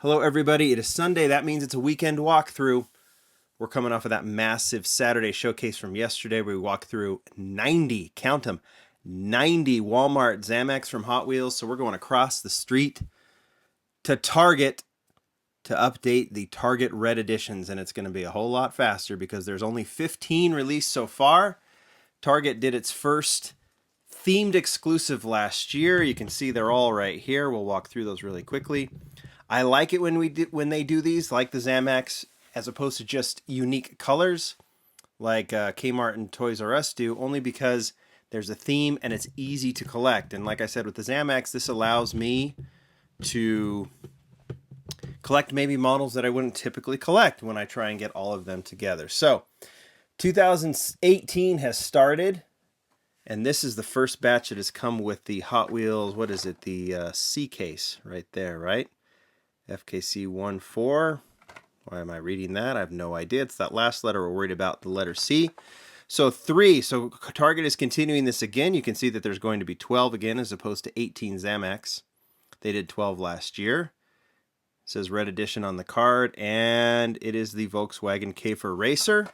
Hello everybody, it is Sunday. That means it's a weekend walkthrough. We're coming off of that massive Saturday showcase from yesterday where we walked through 90, count them, 90 Walmart Nsx from Hot Wheels. So we're going across the street to Target to update the Target Red Editions, and it's going to be a whole lot faster because there's only 15 released so far. Target did its first themed exclusive last year. You can see they're all right here. We'll walk through those really quickly. I like it when they do these, like the Nsx, as opposed to just unique colors, like Kmart and Toys R Us do, only because there's a theme and it's easy to collect. And like I said, with the Nsx, this allows me to collect maybe models that I wouldn't typically collect when I try and get all of them together. So 2018 has started, and this is the first batch that has come with the Hot Wheels, what is it, the C case right there, right? FKC 14. Why am I reading that? I have no idea. It's that last letter we're worried about, the letter C. So 3. So Target is continuing this again. You can see that there's going to be 12 again as opposed to 18 Nsx. They did 12 last year. It says Red Edition on the card, and it is the Volkswagen Kfor Racer.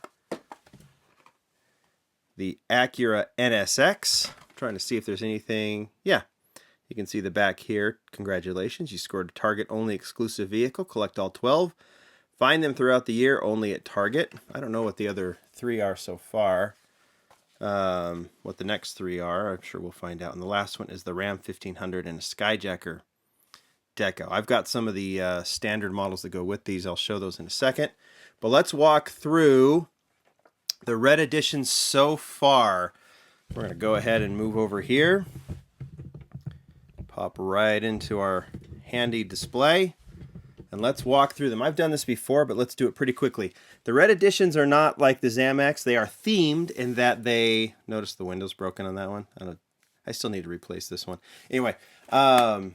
The Acura Nsx. I'm trying to see if there's anything. Yeah. You can see the back here. Congratulations, you scored a Target-only exclusive vehicle. Collect all 12. Find them throughout the year, only at Target. I don't know what the other 3 are so far. What the next 3 are, I'm sure we'll find out. And the last one is the Ram 1500 and a Skyjacker deco. I've got some of the standard models that go with these. I'll show those in a second. But let's walk through the Red Editions so far. We're going to go ahead and move over here. Pop right into our handy display, and let's walk through them. I've done this before, but let's do it pretty quickly. The Red Editions are not like the Nsx. They are themed in that they... Notice the window's broken on that one. I still need to replace this one. Anyway, they are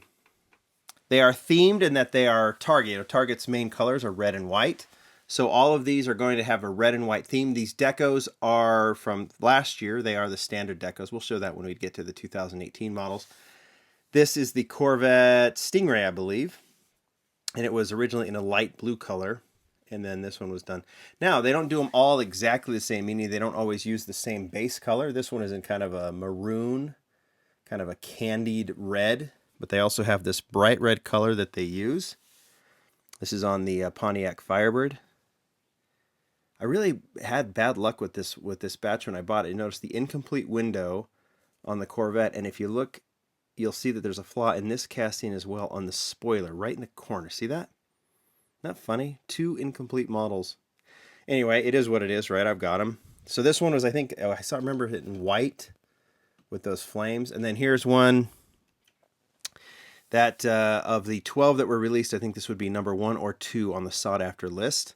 themed in that they are Target. Target's main colors are red and white. So all of these are going to have a red and white theme. These decos are from last year. They are the standard decos. We'll show that when we get to the 2018 models. This is the Corvette Stingray, I believe, and it was originally in a light blue color, and then this one was done. Now, they don't do them all exactly the same, meaning they don't always use the same base color. This one is in kind of a maroon, kind of a candied red, but they also have this bright red color that they use. This is on the Pontiac Firebird. I really had bad luck with this batch when I bought it. You notice the incomplete window on the Corvette, and if you look, you'll see that there's a flaw in this casting as well on the spoiler, right in the corner. See that? Not funny? 2 incomplete models. Anyway, it is what it is, right? I've got them. So this one was, I think, I remember it in white with those flames. And then here's one that of the 12 that were released, I think this would be number 1 or 2 on the sought-after list.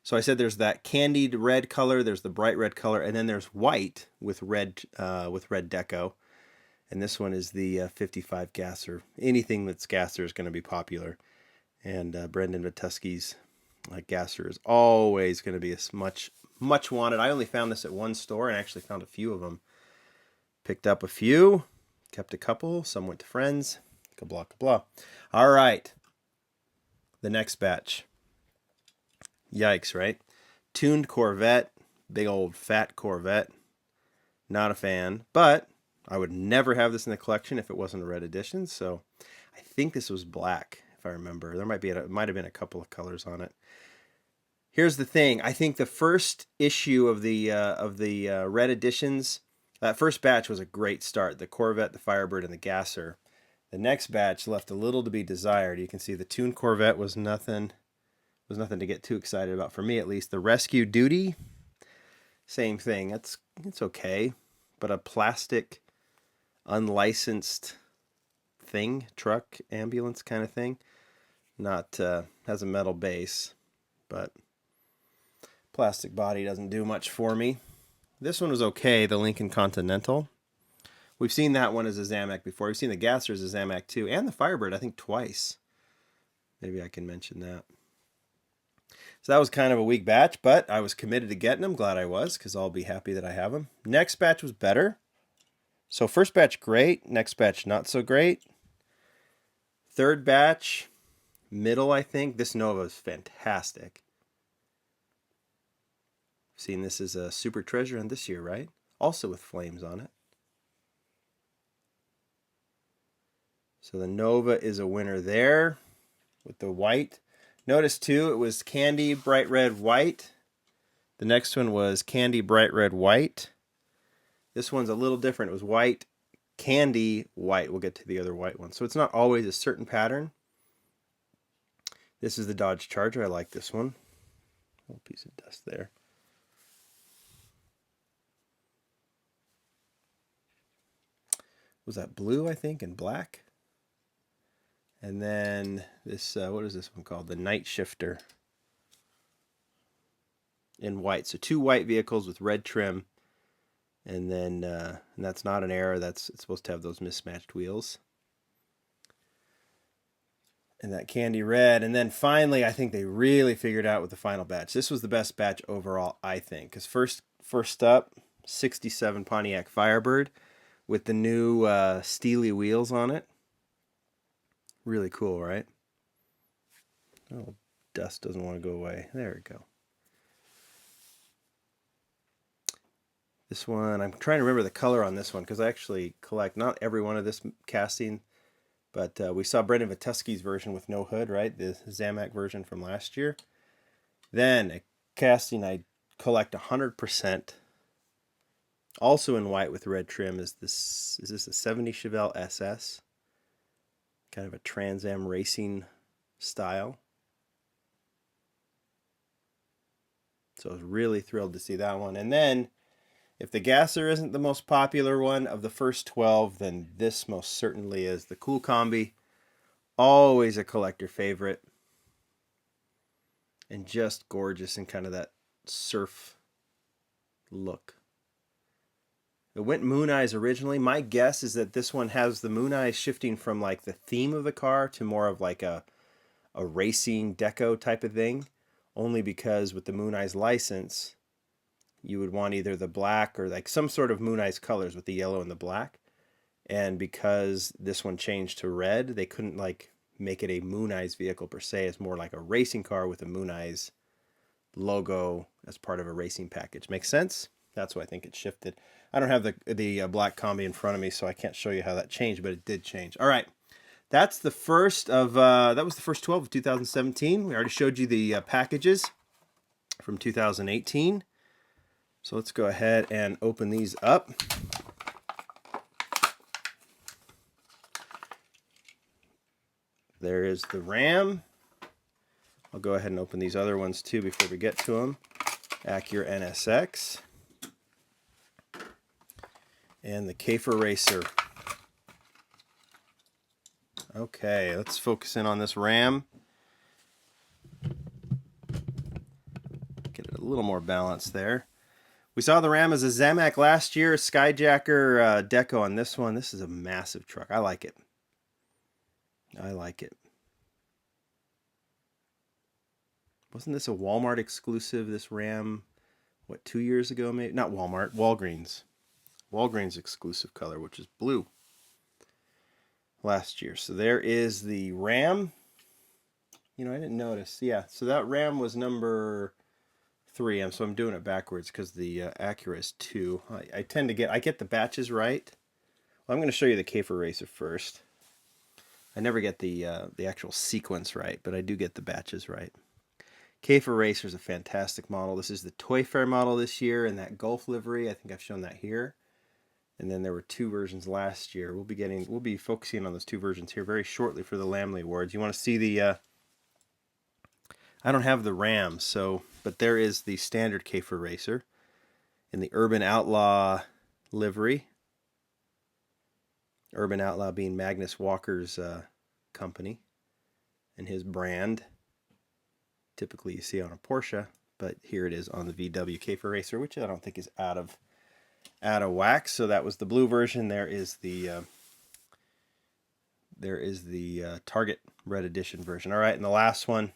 So I said there's that candied red color, there's the bright red color, and then there's white with red deco. And this one is the 55 Gasser. Anything that's Gasser is going to be popular. And Brendan Vatuski's Gasser is always going to be much wanted. I only found this at one store and actually found a few of them. Picked up a few, kept a couple, some went to friends. Kablah, kablah. All right. The next batch. Yikes, right? Tuned Corvette. Big old fat Corvette. Not a fan, but I would never have this in the collection if it wasn't a Red Edition. So I think this was black, if I remember. There might have been a couple of colors on it. Here's the thing. I think the first issue of the Red Editions, that first batch was a great start. The Corvette, the Firebird, and the Gasser. The next batch left a little to be desired. You can see the tuned Corvette was nothing to get too excited about, for me at least. The Rescue Duty, same thing. It's okay, but a plastic unlicensed thing, truck, ambulance kind of thing. Not has a metal base, but plastic body doesn't do much for me. This one was okay, the Lincoln Continental. We've seen that one as a Nsx before. We've seen the Gasser as a Nsx too, and the Firebird, I think, twice. Maybe I can mention that. So that was kind of a weak batch, but I was committed to getting them. Glad I was, because I'll be happy that I have them. Next batch was better. So first batch, great. Next batch, not so great. Third batch, middle, I think. This Nova is fantastic. Seen this as a Super Treasure in this year, right? Also with flames on it. So the Nova is a winner there with the white. Notice too, it was candy, bright red, white. The next one was candy, bright red, white. This one's a little different. It was white, candy, white. We'll get to the other white one. So it's not always a certain pattern. This is the Dodge Charger. I like this one. A little piece of dust there. Was that blue, I think, and black? And then this, what is this one called? The Night Shifter in white. So 2 white vehicles with red trim. And then, and that's not an error. It's supposed to have those mismatched wheels. And that candy red. And then finally, I think they really figured out with the final batch. This was the best batch overall, I think. Because first up, 67 Pontiac Firebird with the new steely wheels on it. Really cool, right? Oh, dust doesn't want to go away. There we go. This one, I'm trying to remember the color on this one because I actually collect not every one of this casting, but we saw Brendan Vituski's version with no hood, right? The Zamac version from last year. Then a casting I collect 100%. Also in white with red trim is this a 70 Chevelle SS? Kind of a Trans Am racing style. So I was really thrilled to see that one. And then, if the Gasser isn't the most popular one of the first 12, then this most certainly is. The Cool Combi, always a collector favorite. And just gorgeous in kind of that surf look. It went moon eyes originally. My guess is that this one has the moon eyes shifting from like the theme of the car to more of like a racing deco type of thing. Only because with the moon eyes license, you would want either the black or like some sort of moon eyes colors with the yellow and the black. And because this one changed to red, they couldn't like make it a moon eyes vehicle per se. It's more like a racing car with a moon eyes logo as part of a racing package. Makes sense? That's why I think it shifted. I don't have the black combi in front of me, so I can't show you how that changed, but it did change. All right, that's the first of that was the first 12 of 2017. We already showed you the packages from 2018. So let's go ahead and open these up. There is the Ram. I'll go ahead and open these other ones too before we get to them. Acura Nsx. And the Kfor Racer. Okay, let's focus in on this Ram. Get it a little more balanced there. We saw the Ram as a Zamac last year. Skyjacker deco on this one. This is a massive truck. I like it. I like it. Wasn't this a Walmart exclusive, this Ram, what, 2 years ago maybe? Not Walmart, Walgreens. Walgreens exclusive color, which is blue. Last year. So there is the Ram. You know, I didn't notice. Yeah, so that Ram was number 3. So I'm doing it backwards because the Acura is 2. I tend to get the batches right. Well, I'm going to show you the Kfor Racer first. I never get the actual sequence right, but I do get the batches right. Kfor Racer is a fantastic model. This is the Toy Fair model this year in that Gulf livery. I think I've shown that here. And then there were 2 versions last year. We'll be focusing on those 2 versions here very shortly for the Lamley Awards. You want to see the I don't have the Ram, but there is the standard Kfor Racer in the Urban Outlaw livery. Urban Outlaw being Magnus Walker's company and his brand. Typically you see on a Porsche, but here it is on the VW Kfor Racer, which I don't think is out of whack. So that was the blue version. There is the Target Red Edition version. All right, and the last one,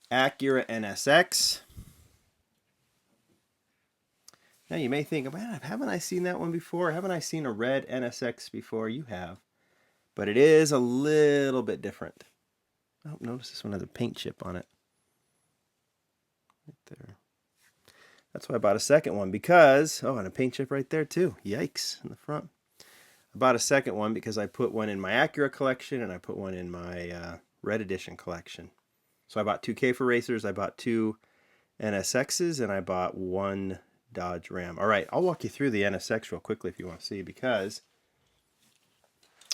Acura Nsx. Now you may think, man, haven't I seen that one before? Haven't I seen a red NSX before? You have. But it is a little bit different. Oh, notice this one has a paint chip on it. Right there. That's why I bought a second one because, oh, and a paint chip right there too. Yikes, in the front. I bought a second one because I put one in my Acura collection and I put one in my Red Edition collection. So I bought two Kfor Racers, I bought two NSXs, and I bought one Dodge Ram. All right, I'll walk you through the NSX real quickly if you want to see because,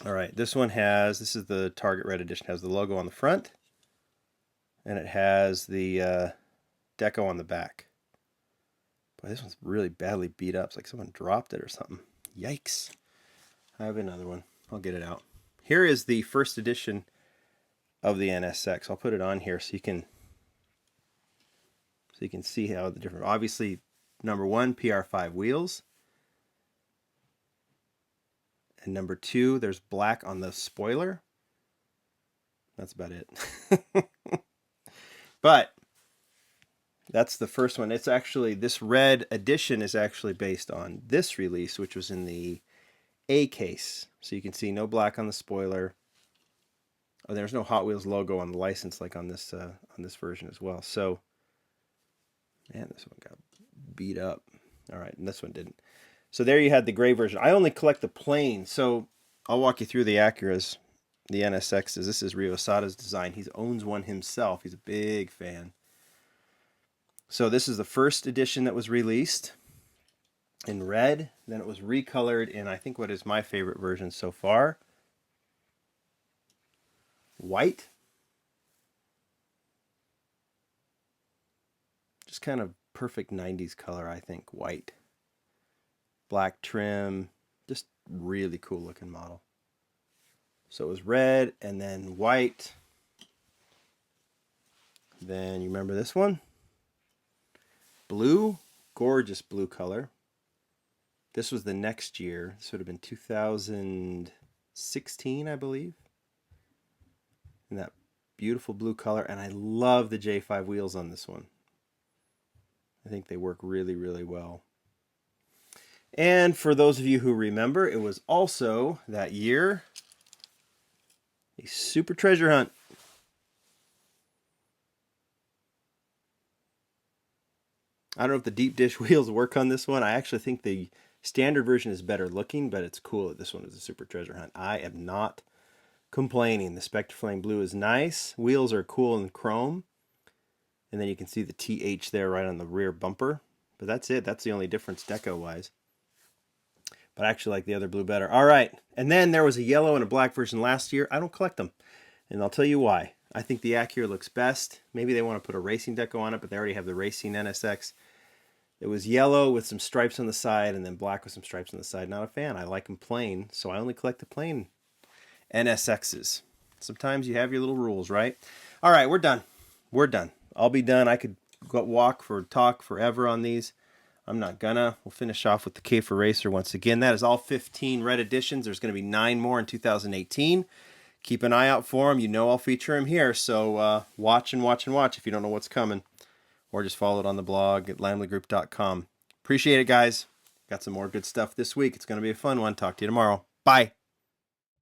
all right, this one has, this is the Target Red Edition, has the logo on the front and it has the deco on the back. Boy, this one's really badly beat up. It's like someone dropped it or something. Yikes. I have another one. I'll get it out. Here is the first edition of the NSX. I'll put it on here so you can see how the different, obviously number 1, PR5 wheels. And number 2, there's black on the spoiler. That's about it. But that's the first one. It's actually, this red edition is actually based on this release, which was in the A case. So you can see no black on the spoiler. Oh, there's no Hot Wheels logo on the license like on this version as well. So, man, this one got beat up. All right, and this one didn't. So there you had the gray version. I only collect the plain, so I'll walk you through the Acuras, the NSXs. This is Ryo Asada's design. He owns one himself. He's a big fan. So this is the first edition that was released in red. Then it was recolored in, I think, what is my favorite version so far, white. Just kind of perfect 90s color, I think, white. Black trim, just really cool looking model. So it was red and then white. Then you remember this one? Blue, gorgeous blue color. This was the next year. This would have been 2016, I believe. And that beautiful blue color. And I love the J5 wheels on this one. I think they work really, really well. And for those of you who remember, it was also that year a super treasure hunt. I don't know if the deep dish wheels work on this one. I actually think the standard version is better looking, but it's cool that this one is a super treasure hunt. I am not complaining. The Spectraflame Blue is nice. Wheels are cool in chrome. And then you can see the TH there right on the rear bumper. But that's it. That's the only difference deco-wise. But I actually like the other blue better. All right. And then there was a yellow and a black version last year. I don't collect them. And I'll tell you why. I think the Acura looks best. Maybe they want to put a racing deco on it, but they already have the racing NSX. It was yellow with some stripes on the side and then black with some stripes on the side. Not a fan. I like them plain, so I only collect the plain NSXs. Sometimes you have your little rules, right? All right, we're done. We're done. I'll be done. I could go talk forever on these. I'm not gonna. We'll finish off with the Kfor Racer once again. That is all 15 red editions. There's going to be 9 more in 2018. Keep an eye out for them. You know I'll feature them here, so watch and watch and watch if you don't know what's coming. Or just follow it on the blog at lamleygroup.com. Appreciate it, guys. Got some more good stuff this week. It's going to be a fun one. Talk to you tomorrow. Bye.